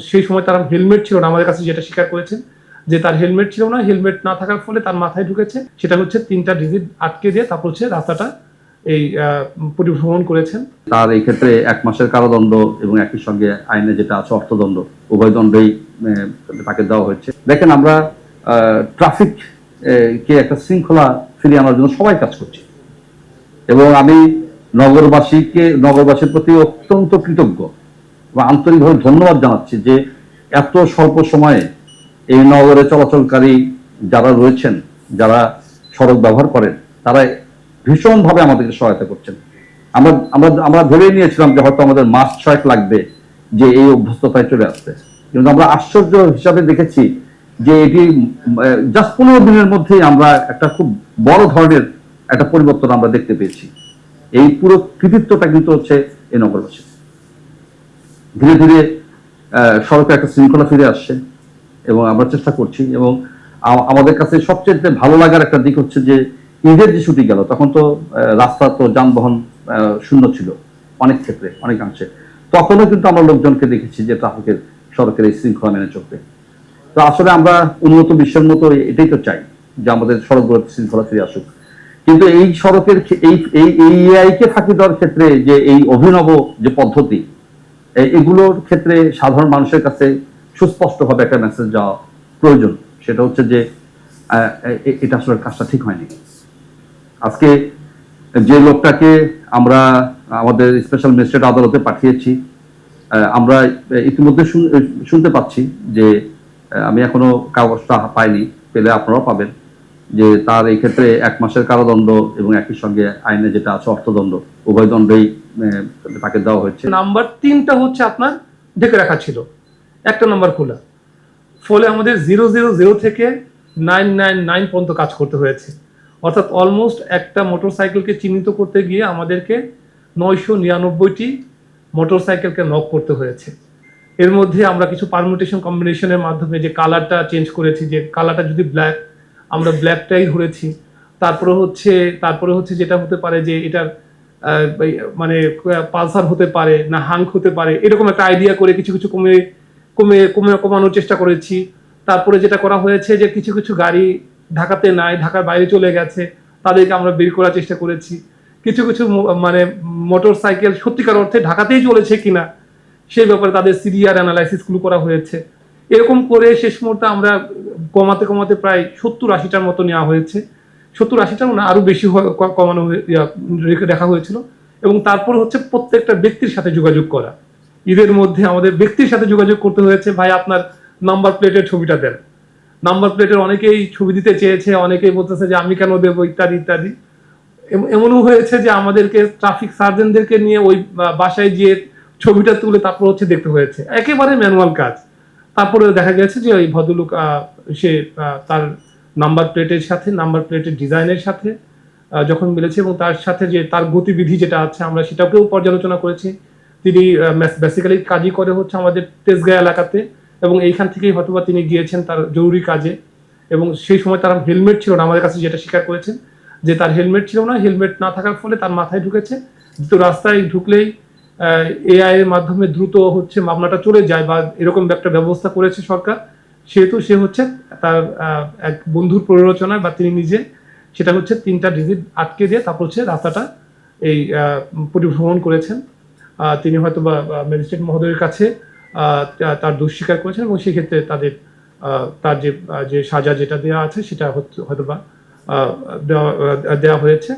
সেই সময় তার হেলমেট ছিল না, আমাদের কাছে যেটা স্বীকার করেছেন যে তার হেলমেট ছিল না, হেলমেট না থাকার ফলে তার মাথায় ঢুকেছে, সেটা হচ্ছে 3টা ডিজিট আটকে দিয়ে তারপর হচ্ছে রাস্তাটা এই পরিভ্রমণ করেছেন। তার এই ক্ষেত্রে 1 মাসের কারাদণ্ড এবং একই সঙ্গে আইনে যেটা আছে অর্থদণ্ড, উভয় দণ্ডই তাকে দেওয়া হয়েছে। দেখেন, আমরা ট্রাফিক কে একটা শৃঙ্খলা ফিরিয়ে আনার জন্য সবাই কাজ করছি এবং আমি নগরবাসীর প্রতি অত্যন্ত কৃতজ্ঞ এবং আন্তরিকভাবে ধন্যবাদ জানাচ্ছি যে এত স্বল্প সময়ে এই নগরে চলাচলকারী যারা রয়েছেন, যারা সড়ক ব্যবহার করেন, তারা ভীষণভাবে আমাদেরকে সহায়তা করছেন। আমরা আমরা আমরা ভেবে নিয়েছিলাম যে হয়তো আমাদের মাস 6 লাগবে যে এই অভ্যস্ততায় চলে আসতে, কিন্তু আমরা আশ্চর্য হিসাবে দেখেছি যে এটি জাস্ট 15 দিনের মধ্যেই আমরা একটা খুব বড় ধরনের একটা পরিবর্তন আমরা দেখতে পেয়েছি। এই পুরো কৃতিত্বটা কিন্তু হচ্ছে এই নগরবাসী। ধীরে ধীরে সড়কে একটা শৃঙ্খলা ফিরে আসছে এবং আমরা চেষ্টা করছি। এবং আমাদের কাছে সবচেয়ে ভালো লাগার একটা দিক হচ্ছে যে ঈদের যে ছুটি গেল, তখন তো রাস্তা তো যানবাহন শূন্য ছিল অনেক ক্ষেত্রে, অনেকাংশে। তখনও কিন্তু আমরা লোকজনকে দেখেছি যে ট্রাফিকের সড়কের এই শৃঙ্খলা মেনে চলতে। তো আসলে আমরা উন্নত বিশ্বের মতো এটাই তো চাই যে আমাদের সড়কগুলোতে শৃঙ্খলা ফিরে আসুক। কিন্তু এই সড়কের এই এআই কে ফাঁকি দেওয়ার ক্ষেত্রে যে এই অভিনব যে পদ্ধতি, এগুলোর ক্ষেত্রে সাধারণ মানুষের কাছে সুস্পষ্টভাবে একটা মেসেজ যাওয়া প্রয়োজন। সেটা হচ্ছে যে এটা আসলে কাজটা ঠিক হয়নি। আজকে যে লোকটাকে আমরা আমাদের স্পেশাল ম্যাজিস্ট্রেট আদালতে পাঠিয়েছি, আমরা ইতিমধ্যে শুনতে পাচ্ছি যে আমি এখনো কাগজটা পাইনি, পেলে আপনারাও পাবেন, যে তার এই ক্ষেত্রে 1 মাসের কারাদণ্ড এবং একই সঙ্গে আইনে যেটা আছে অর্থদণ্ড, উভয় দণ্ডই তাকে দেওয়া হয়েছে। নাম্বার 3টা হচ্ছে আপনার ঢেকে রাখা ছিল, একটা নাম্বার খোলা, ফলে আমাদের 000 থেকে 999 পর্যন্ত কাজ করতে হয়েছে। অর্থাৎ অলমোস্ট একটা মোটরসাইকেলকে চিহ্নিত করতে গিয়ে আমাদেরকে 999টি মোটরসাইকেলকে নক করতে হয়েছে। এর মধ্যে আমরা কিছু পারমুটেশন কম্বিনেশনের মাধ্যমে যে কালারটা চেঞ্জ করেছি, যে কালারটা যদি ব্ল্যাক, আমরা ব্ল্যাকটাই ধরেছি। তারপরে হচ্ছে যেটা হতে পারে যে এটার মানে পালসার হতে পারে না হাঙ্ক হতে পারে, এরকম একটা আইডিয়া করে কিছু কিছু কমানোর চেষ্টা করেছি। তারপরে যেটা করা হয়েছে যে কিছু কিছু গাড়ি ঢাকাতে নাই, ঢাকার বাইরে চলে গেছে, তাদেরকে আমরা বের করার চেষ্টা করেছি। কিছু কিছু মানে মোটর সাইকেল সত্যিকার অর্থে ঢাকাতেই চলেছে কিনা সেই ব্যাপারে তাদের সিরিয়ার অ্যানালাইসিসগুলো করা হয়েছে। এরকম করে শেষ মুহূর্তে আমরা কমাতে কমাতে প্রায় 70-80টার মতো নেওয়া হয়েছে। 70-80টা না, আরো বেশি কমানো দেখা হয়েছিল। এবং তারপর হচ্ছে প্রত্যেকটা ব্যক্তির সাথে যোগাযোগ করা। ঈদের মধ্যে আমাদের ব্যক্তির সাথে যোগাযোগ করতে হয়েছে, ভাই আপনার নাম্বার প্লেটের ছবিটা দেন। নাম্বার প্লেটের অনেকেই ছবি দিতে চেয়েছে, অনেকেই বলতেছে যে আমি কেন দেবো, ইত্যাদি ইত্যাদি। এমনও হয়েছে যে আমাদেরকে ট্রাফিক সার্জনদেরকে নিয়ে ওই বাসায় গিয়ে ছবিটা তুলে তারপর হচ্ছে দেখতে হয়েছে, একেবারে ম্যানুয়াল কাজ। তারপরে দেখা গেছে যে ওই ভদ্রলোক সে তার নাম্বার প্লেটের সাথে, নাম্বার প্লেটের ডিজাইনের সাথে যখন মিলেছে এবং তার সাথে যে তার গতিবিধি যেটা আছে আমরা সেটাকেও পর্যালোচনা করেছি। তিনি বেসিক্যালি কাজই করে হচ্ছে আমাদের তেজগাঁ এলাকাতে, এবং এইখান থেকেই হয়তোবা তিনি গিয়েছেন তার জরুরি কাজে। এবং সেই সময় তার হেলমেট ছিল না, আমাদের কাছে যেটা স্বীকার করেছেন যে তার হেলমেট ছিল না, হেলমেট না থাকার ফলে তার মাথায় ঢুকেছে। তো রাস্তায় ঢুকলেই এআই এর মাধ্যমে দ্রুত হচ্ছে মামলাটা চলে যায়, বা এরকম একটা ব্যবস্থা করেছে সরকার। সেহেতু সে হচ্ছে তার এক বন্ধুর প্ররোচনায় বা তিনি নিজে, সেটা হচ্ছে 3টা ডিজিট আটকে দিয়ে তারপর হচ্ছে রাস্তাটা এই পরিভ্রমণ করেছেন। তিনি হয়তো বা ম্যাজিস্ট্রেট মহোদয়ের কাছে তার দোষ স্বীকার করেছেন এবং সেক্ষেত্রে তার যে সাজা যেটা দেওয়া আছে সেটা হয়তো বা দেওয়া হয়েছে।